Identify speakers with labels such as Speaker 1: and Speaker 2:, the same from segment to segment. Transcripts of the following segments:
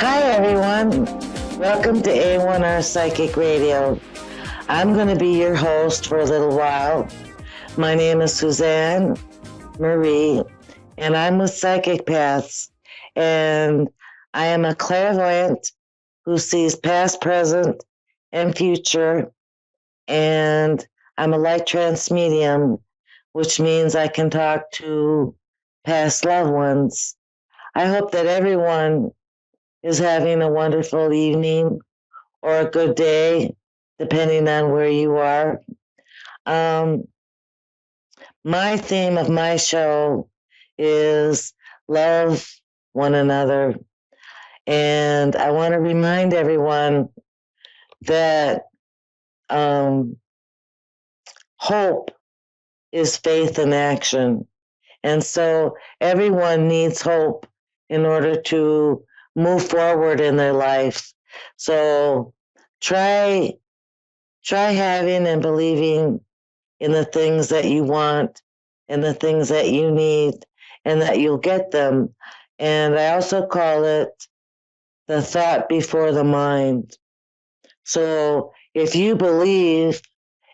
Speaker 1: Hi, everyone. Welcome to A1R Psychic Radio. I'm going to be your host for a little while. My name is Susanne Marie, and I'm with Psychic Paths, and I am a clairvoyant who sees past, present, and future, and I'm a light trance medium, which means I can talk to past loved ones. I hope that everyone is having a wonderful evening or a good day, depending on where you are. My theme of my show is love one another. And I want to remind everyone that hope is faith in action. And so everyone needs hope in order to move forward in their life. So try having and believing in the things that you want and the things that you need and that you'll get them. And I also call it the thought before the mind. So if you believe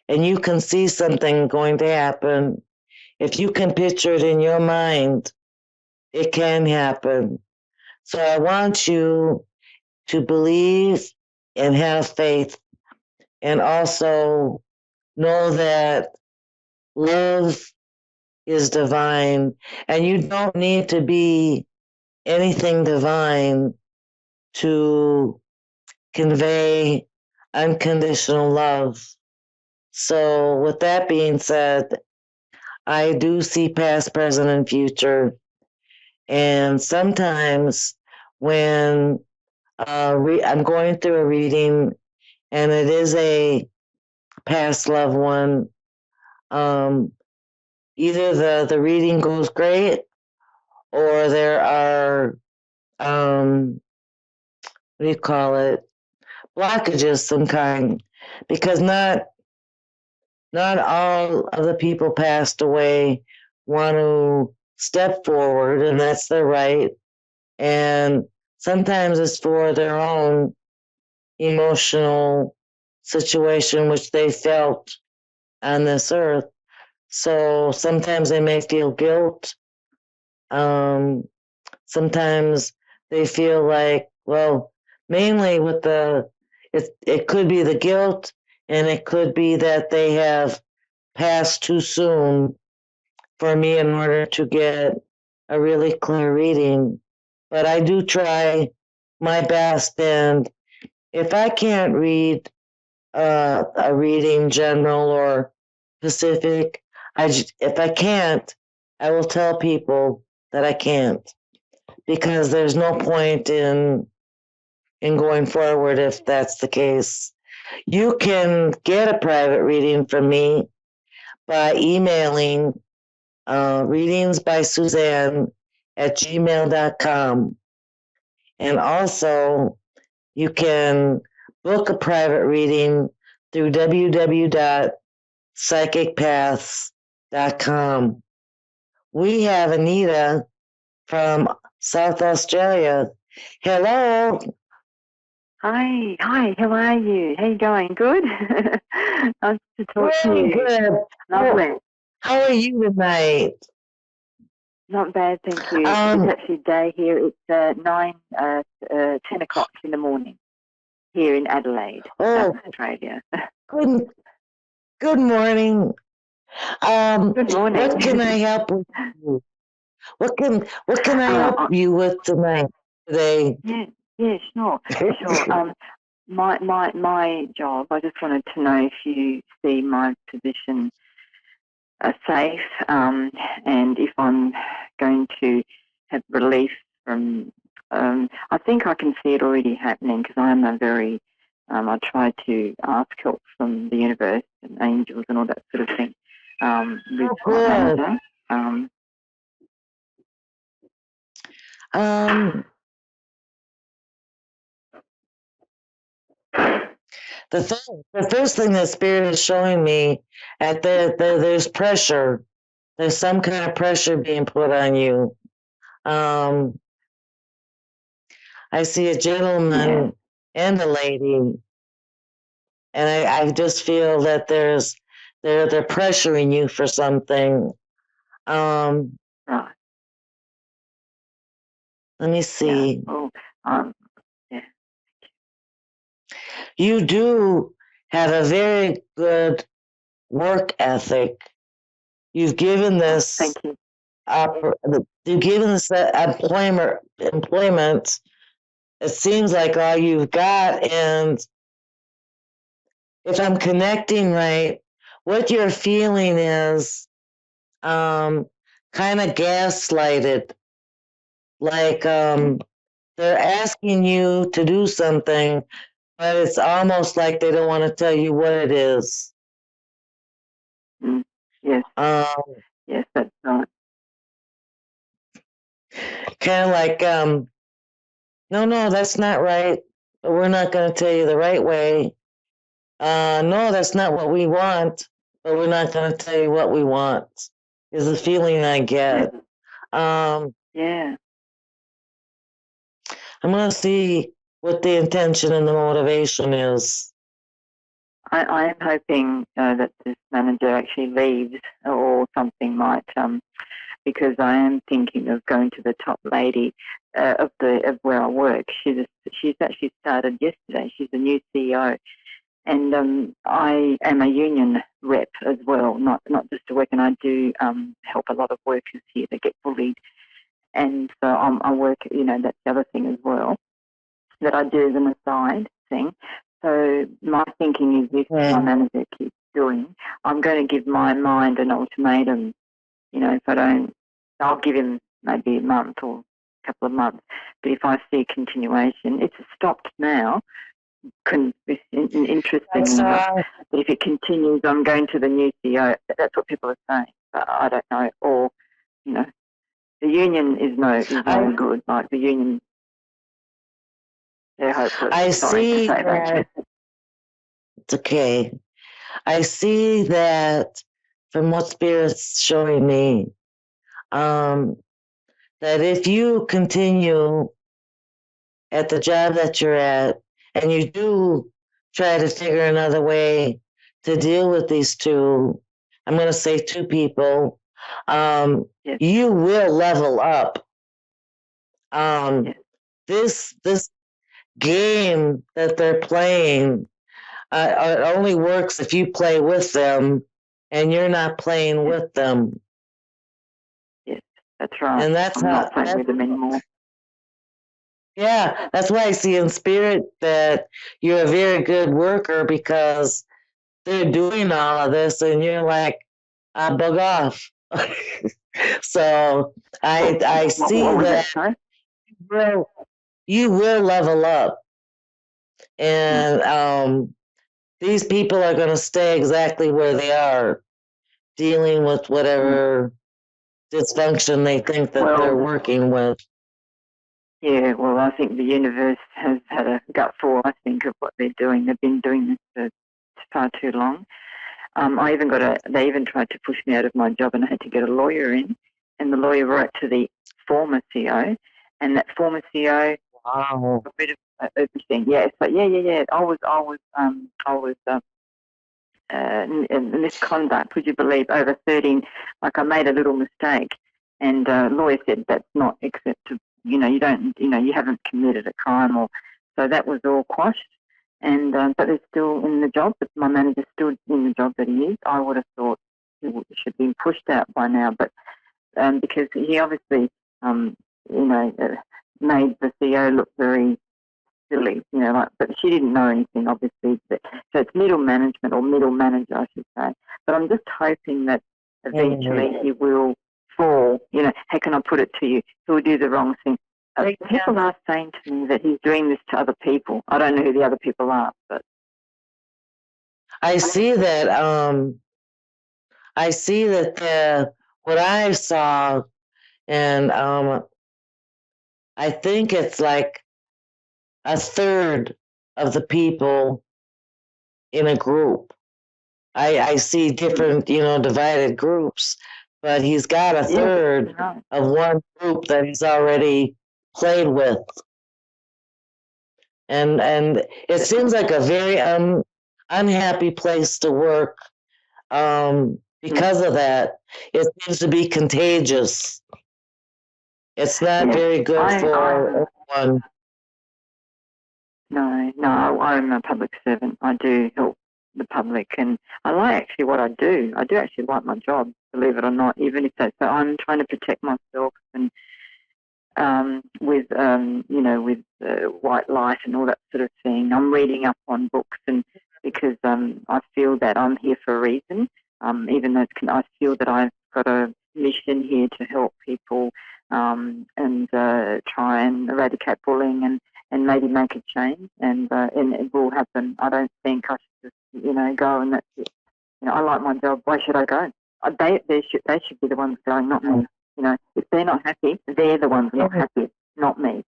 Speaker 1: and you can see something going to happen, if you can picture it in your mind, it can happen. So I want you to believe and have faith, and also know that love is divine, and you don't need to be anything divine to convey unconditional love. So with that being said, I do see past, present, and future. And sometimes when I'm going through a reading and it is a past loved one, either the reading goes great or there are, what do you call it, blockages some kind, because not all of the people passed away want to step forward, and that's their right. And sometimes it's for their own emotional situation which they felt on this earth. So sometimes they may feel guilt. Sometimes they feel like, well, mainly with it could be the guilt, and it could be that they have passed too soon for me in order to get a really clear reading. But I do try my best, and if I can't read a reading general or specific, if I can't, I will tell people that I can't, because there's no point in going forward if that's the case. You can get a private reading from me by emailing readingsbySuzanne@gmail.com. And also, you can book a private reading through www.psychicpaths.com. We have Anita from South Australia. Hello.
Speaker 2: Hi, how are you? How you going? Good? Nice to talk to you.
Speaker 1: Good.
Speaker 2: Lovely.
Speaker 1: How are you tonight?
Speaker 2: Not bad, thank you. It's actually day here. It's 10 o'clock in the morning here in Adelaide, South Australia.
Speaker 1: Good morning.
Speaker 2: Good morning.
Speaker 1: What can I help with you? What can I help you with tonight, today?
Speaker 2: Yeah, sure. My job, I just wanted to know if you see my position safe, and if I'm going to have relief from, I think I can see it already happening, because I am a very, I try to ask help from the universe and angels and all that sort of thing with my manager.
Speaker 1: The first thing that Spirit is showing me, there's pressure. There's some kind of pressure being put on you. I see a gentleman and a lady, and I just feel that they're pressuring you for something.
Speaker 2: Right.
Speaker 1: Let me see.
Speaker 2: Yeah. Oh, yeah.
Speaker 1: You do have a very good work ethic. You've given this.
Speaker 2: Thank you.
Speaker 1: You've given this employment. It seems like all you've got, and if I'm connecting right, what you're feeling is kind of gaslighted. Like they're asking you to do something, but it's almost like they don't want to tell you what it is.
Speaker 2: Yes. Yes, that's right.
Speaker 1: Kind of like, no, that's not right. But we're not going to tell you the right way. No, that's not what we want, but we're not going to tell you what we want, is the feeling I get.
Speaker 2: Yeah.
Speaker 1: I'm going to see what the intention and the motivation is.
Speaker 2: I am hoping that this manager actually leaves, or something might, because I am thinking of going to the top lady of where I work. She's actually started yesterday. She's the new CEO, and I am a union rep as well, not just a work. And I do help a lot of workers here that get bullied, and so I work. That's the other thing as well that I do as an aside thing. So my thinking is, if my manager keeps doing, I'm going to give my mind an ultimatum. If I don't, I'll give him maybe a month or a couple of months. But if I see continuation, it's stopped now. Interesting enough. But if it continues, I'm going to the new CEO. That's what people are saying. But I don't know. Or, the union is no good. Like the union, they're hopeless.
Speaker 1: I
Speaker 2: Sorry
Speaker 1: see
Speaker 2: to say that.
Speaker 1: It's okay. I see that from what Spirit's showing me, that if you continue at the job that you're at and you do try to figure another way to deal with these two, I'm going to say two people, you will level up. This game that they're playing, it only works if you play with them and you're not playing with them.
Speaker 2: Yes, that's right.
Speaker 1: And that's
Speaker 2: I'm not playing with them anymore.
Speaker 1: Yeah, that's why I see in Spirit that you're a very good worker, because they're doing all of this and you're like, bug off. So I see that you will level up, and these people are going to stay exactly where they are, dealing with whatever dysfunction they think that they're working with.
Speaker 2: Yeah, well, I think the universe has had a gutful, I think, of what they're doing. They've been doing this for far too long. They even tried to push me out of my job, and I had to get a lawyer in, and the lawyer wrote to the former CEO, and that former CEO got rid of everything. Yeah, it's like, yeah. I was in misconduct, would you believe, over 13, like I made a little mistake, and lawyer said that's not acceptable. You haven't committed a crime, or so that was all quashed. And but they're still in the job. But my manager's still in the job that he is. I would have thought he should have been pushed out by now, but because he obviously, made the CEO look very silly, but she didn't know anything, obviously. So it's middle management, or middle manager, I should say. But I'm just hoping that eventually he will fall. How can I put it to you? He'll do the wrong thing. People are saying to me that he's doing this to other people. I don't know who the other people are, but
Speaker 1: I see that. I see that what I saw, and I think it's like a third of the people in a group. I see different, divided groups, but he's got a third of one group that he's already played with. and it seems like a very unhappy place to work. Because of that, it seems to be contagious. It's not very good for everyone.
Speaker 2: No, I'm a public servant. I do help the public, and I like actually what I do. I do actually like my job, believe it or not, even if that's, so I'm trying to protect myself and with white light and all that sort of thing. I'm reading up on books, and because I feel that I'm here for a reason. Even though I feel that I've got a mission here to help people and try and eradicate bullying and maybe make a change, and it will happen. I don't think I should just go and that's it. I like my job. Why should I go? They should be the ones going, not me. If they're not happy, they're the ones not happy, not me.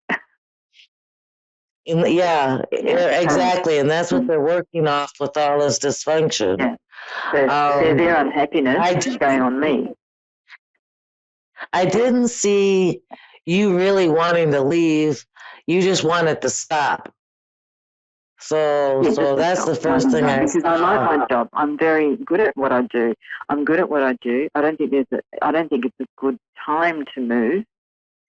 Speaker 1: Yeah, exactly, and that's what they're working off with all this dysfunction.
Speaker 2: Yeah. Their unhappiness is going on me.
Speaker 1: I didn't see you really wanting to leave. You just wanted to stop. So that's the first thing I saw.
Speaker 2: I like my job. I'm very good at what I do. I don't think it's a good time to move.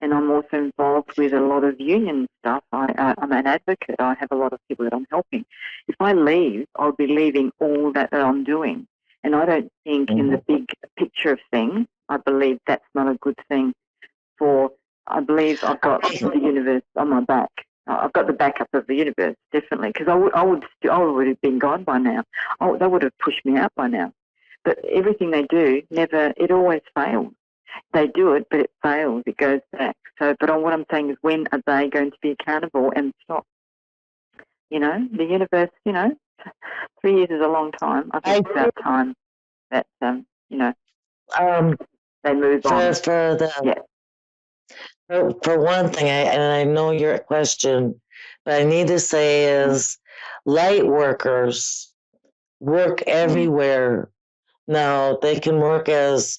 Speaker 2: And I'm also involved with a lot of union stuff. I'm an advocate. I have a lot of people that I'm helping. If I leave, I'll be leaving all that I'm doing. And I don't think in the big picture of things, I believe that's not a good thing I believe I've got the universe on my back. I've got the backup of the universe, definitely, because I would have been gone by now. They would have pushed me out by now. But everything they do, it always fails. They do it, but it fails. It goes back. So, but what I'm saying is, when are they going to be accountable and stop? The universe, 3 years is a long time. I think it's about time that, they move on.
Speaker 1: For one thing, and I know your question, but I need to say is light workers work everywhere. Now, they can work as,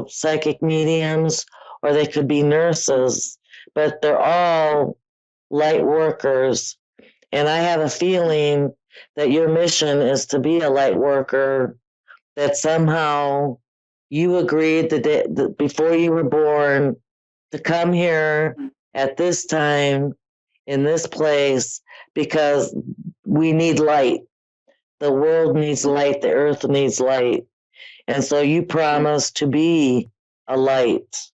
Speaker 1: psychic mediums, or they could be nurses, but they're all light workers. And I have a feeling that your mission is to be a light worker, that somehow you agreed that before you were born to come here at this time in this place because we need light. The world needs light. The earth needs light. And so you promise to be a light.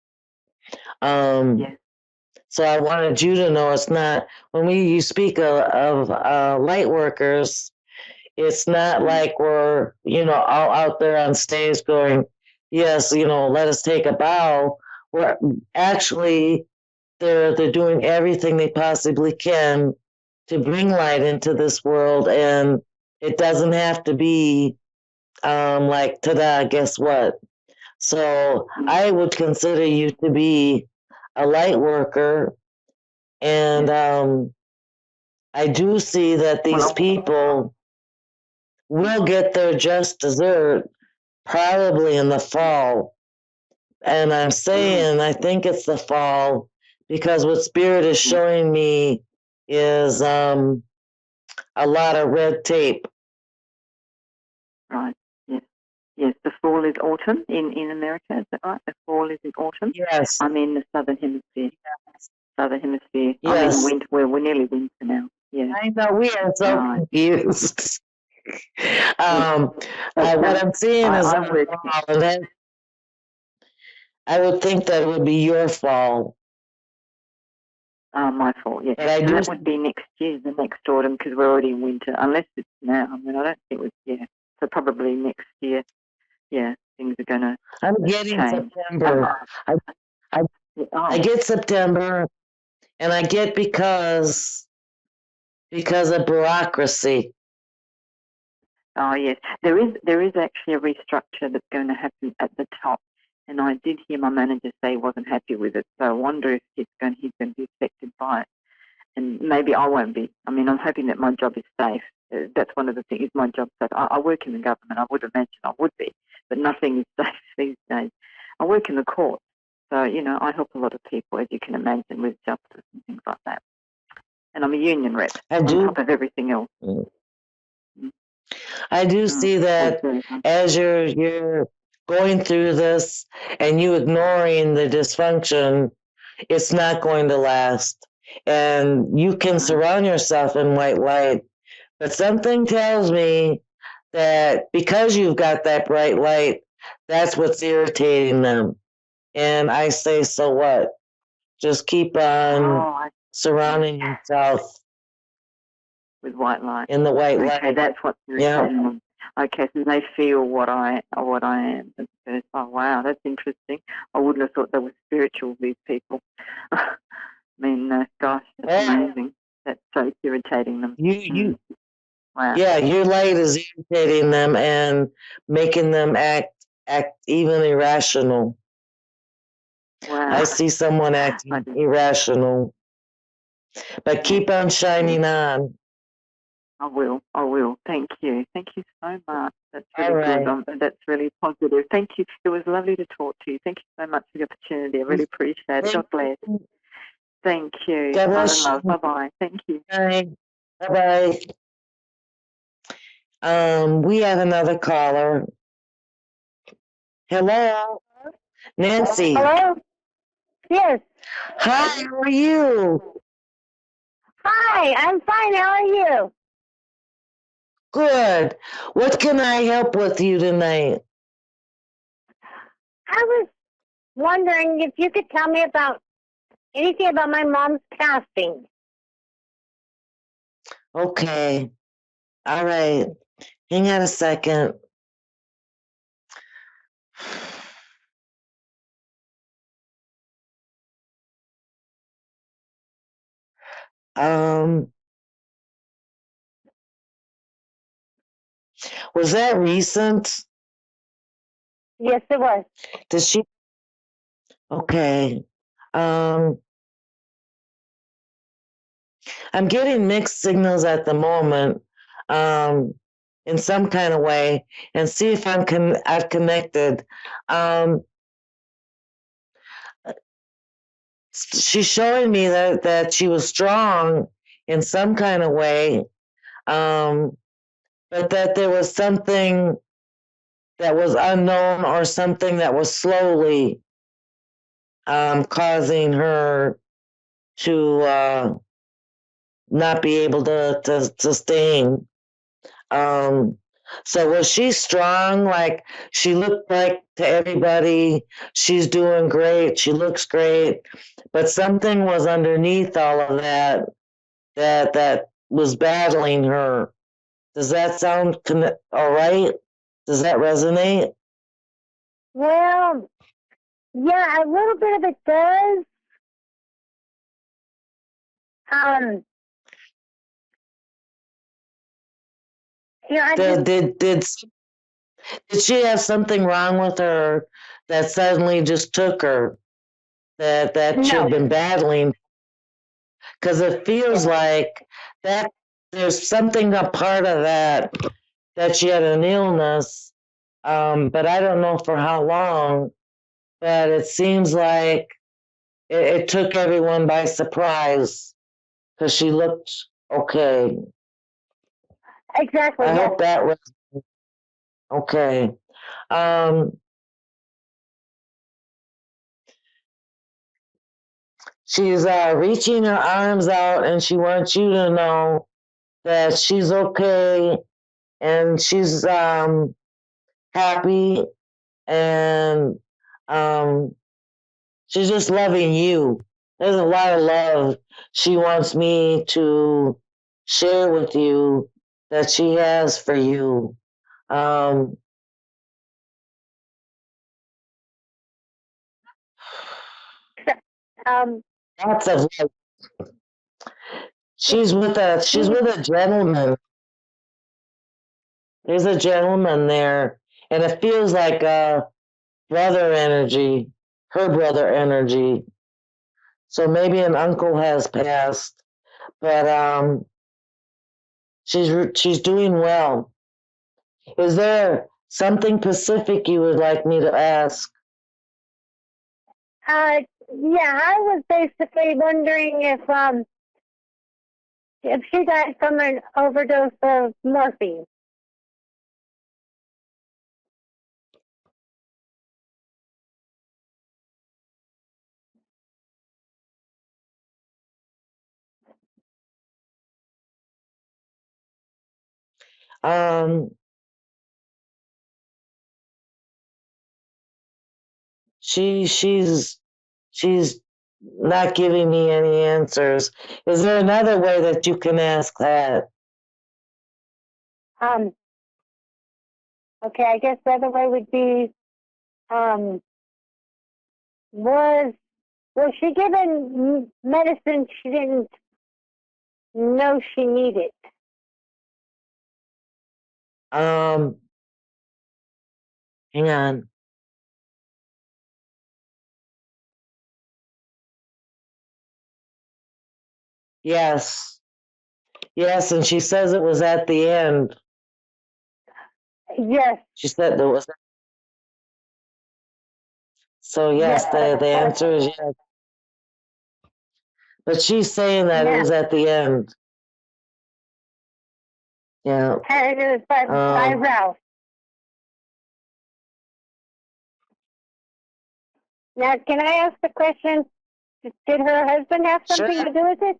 Speaker 1: So I wanted you to know it's not, when you speak of light workers, it's not like we're, all out there on stage going, yes, let us take a bow. We're actually, they're doing everything they possibly can to bring light into this world. And it doesn't have to be like, ta-da, guess what? So I would consider you to be a light worker. And I do see that these people will get their just dessert probably in the fall. And I'm saying I think it's the fall because what Spirit is showing me is a lot of red tape.
Speaker 2: Right. Yes. The fall is autumn in America. Is that right? The fall is in autumn.
Speaker 1: Yes.
Speaker 2: I'm in the southern hemisphere. Southern hemisphere.
Speaker 1: Yes.
Speaker 2: I'm in winter. We're nearly winter now. Yeah.
Speaker 1: I know we are so confused. What I'm seeing is I would think that would be your fall.
Speaker 2: My fall, yes. That would be next year, the next autumn, because we're already in winter, unless it's now. I mean, I don't think it was, So probably next year, things are going to
Speaker 1: I'm getting
Speaker 2: change.
Speaker 1: September. I get September, and I get because of bureaucracy.
Speaker 2: Oh, yes. There is actually a restructure that's going to happen at the top. And I did hear my manager say he wasn't happy with it. So I wonder if he's going to be affected by it. And maybe I won't be. I mean, I'm hoping that my job is safe. That's one of the things, is my job safe. I work in the government. I would imagine I would be. But nothing is safe these days. I work in the court. So, I help a lot of people, as you can imagine, with justice and things like that. and I'm a union rep
Speaker 1: I
Speaker 2: on
Speaker 1: do.
Speaker 2: top of everything else.
Speaker 1: I do see that as you're going through this and you ignoring the dysfunction, it's not going to last. And you can surround yourself in white light. But something tells me that because you've got that bright light, that's what's irritating them. And I say, so what? Just keep on surrounding yourself
Speaker 2: with white light.
Speaker 1: in the white light.
Speaker 2: Okay, that's what's irritating them. Okay, so they feel what I am. Oh wow, that's interesting. I wouldn't have thought they were spiritual, these people. I mean, gosh, that's amazing. That's so irritating them.
Speaker 1: Wow. Yeah, your light is irritating them and making them act even irrational.
Speaker 2: Wow.
Speaker 1: I see someone acting irrational. But keep on shining on.
Speaker 2: I will. Thank you. Thank you so much. That's really good. That's really positive. Thank you. It was lovely to talk to you. Thank you so much for the opportunity. I really appreciate it. God bless. Thank you.
Speaker 1: God bless you.
Speaker 2: Bye-bye. Thank you.
Speaker 1: Bye. Bye-bye. We have another caller. Hello? Nancy.
Speaker 3: Hello? Yes.
Speaker 1: Hi, how are you?
Speaker 3: Hi, I'm fine. How are you?
Speaker 1: Good. What can I help with you tonight?
Speaker 3: I was wondering if you could tell me about anything about my mom's passing.
Speaker 1: Okay. All right. Hang on a second. Was that recent?
Speaker 3: Yes, it was.
Speaker 1: Did she? Okay. I'm getting mixed signals at the moment, in some kind of way, and see if I've connected. She's showing me that she was strong in some kind of way, but that there was something that was unknown or something that was slowly causing her to not be able to sustain. So was she strong? Like she looked like to everybody, she's doing great, she looks great, but something was underneath all of that was battling her. Does that sound all right? Does that resonate?
Speaker 3: Well, yeah, a little bit of it does.
Speaker 1: Did she have something wrong with her that suddenly just took her that she had been battling? Because it feels like that there's something a part of that she had an illness, but I don't know for how long. But it seems like it took everyone by surprise because she looked okay.
Speaker 3: Exactly.
Speaker 1: I hope that was okay. She's reaching her arms out and she wants you to know that she's okay and she's happy and she's just loving you. There's a lot of love she wants me to share with you that she has for you. Lots of love. She's with a gentleman. There's a gentleman there, and it feels like brother energy, her brother energy. So maybe an uncle has passed, but she's doing well. Is there something specific you would like me to ask?
Speaker 3: Yeah, I was basically wondering if if she died from an overdose of morphine.
Speaker 1: Um, she's not giving me any answers. Is there another way that you can ask that?
Speaker 3: Okay, I guess the other way would be, was she given medicine she didn't know she needed?
Speaker 1: Hang on. Yes. Yes, and she says it was at the end.
Speaker 3: Yes.
Speaker 1: She said there was. So yes, the answer is yes. But she's saying that it was at the end. Yeah.
Speaker 3: And it was by Ralph. Now, can I ask the question? Did her husband have something to do with it?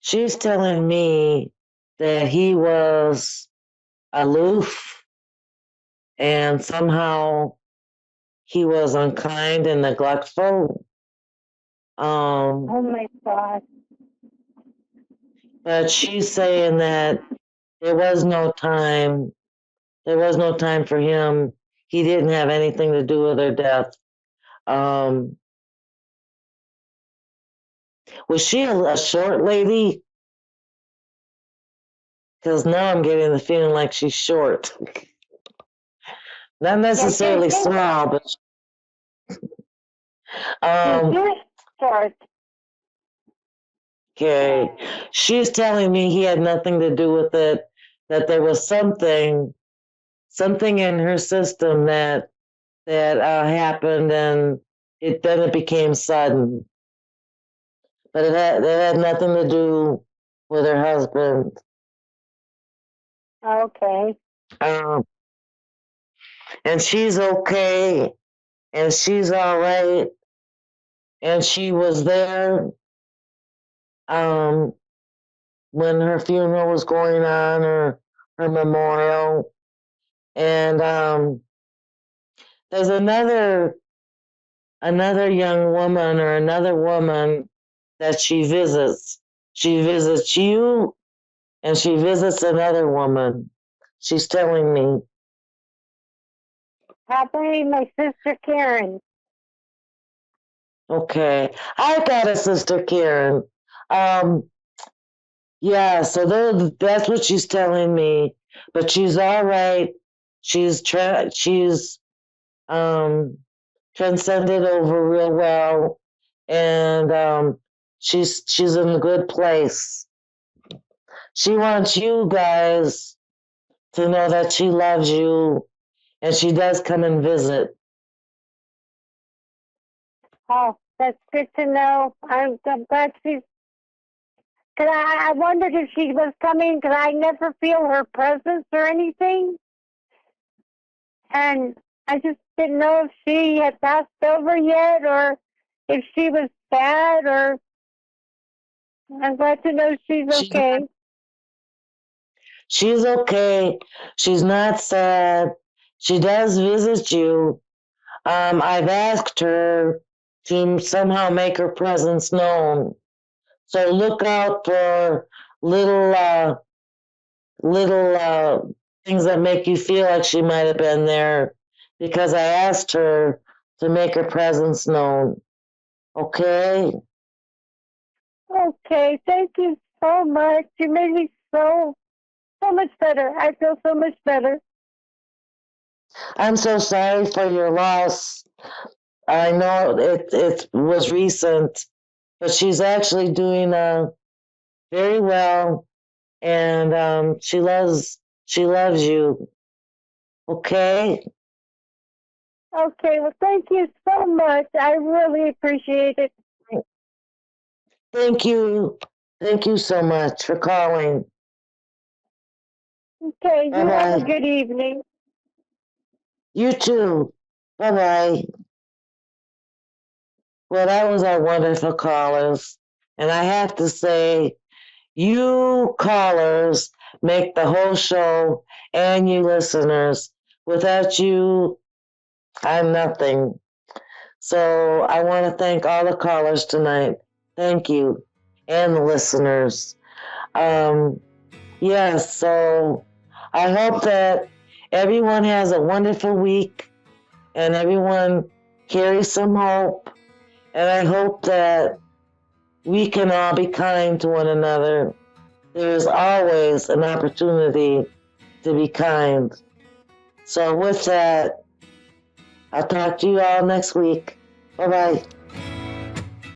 Speaker 1: She's telling me that he was aloof and somehow he was unkind and neglectful.
Speaker 3: Oh my God.
Speaker 1: But she's saying that there was no time. There was no time for him. He didn't have anything to do with her death. Was she a short lady? Because now I'm getting the feeling like she's short. Not necessarily small, but
Speaker 3: short.
Speaker 1: Okay. She's telling me he had nothing to do with it, that there was something in her system that happened, and then it became sudden. But it had nothing to do with her husband.
Speaker 3: Okay.
Speaker 1: And she's okay, and she's all right, and she was there when her funeral was going on, or her memorial. And there's another young woman, or another woman that she visits. She visits you, and she visits another woman. She's telling me.
Speaker 3: Probably my sister Karen.
Speaker 1: Okay, I got a sister Karen. Yeah, so that's what she's telling me. But she's all right. She's transcended over real well, and she's in a good place. She wants you guys to know that she loves you, and she does come and visit.
Speaker 3: Oh, that's good to know. I'm glad she's. Cause I wondered if she was coming, because I never feel her presence or anything, and I just didn't know if she had passed over yet, or if she was sad, or. I'm glad to know she's okay.
Speaker 1: She's okay. She's not sad. She does visit you. I've asked her to somehow make her presence known. So look out for little things that make you feel like she might have been there, because I asked her to make her presence known. Okay?
Speaker 3: Okay, thank you so much. You made me so much better. I feel so much better.
Speaker 1: I'm so sorry for your loss. I know it was recent, but she's actually doing very well, and she loves you. Okay?
Speaker 3: Okay, well, thank you so much. I really appreciate it.
Speaker 1: Thank you. Thank you so much for calling.
Speaker 3: Okay, you have a
Speaker 1: Bye-bye.
Speaker 3: good evening.
Speaker 1: You too. Bye-bye. Well, that was our wonderful callers. And I have to say, you callers make the whole show and you listeners. Without you, I'm nothing. So I want to thank all the callers tonight. Thank you. And the listeners. Yes, so I hope that everyone has a wonderful week and everyone carries some hope. And I hope that we can all be kind to one another. There is always an opportunity to be kind. So with that, I'll talk to you all next week. Bye-bye.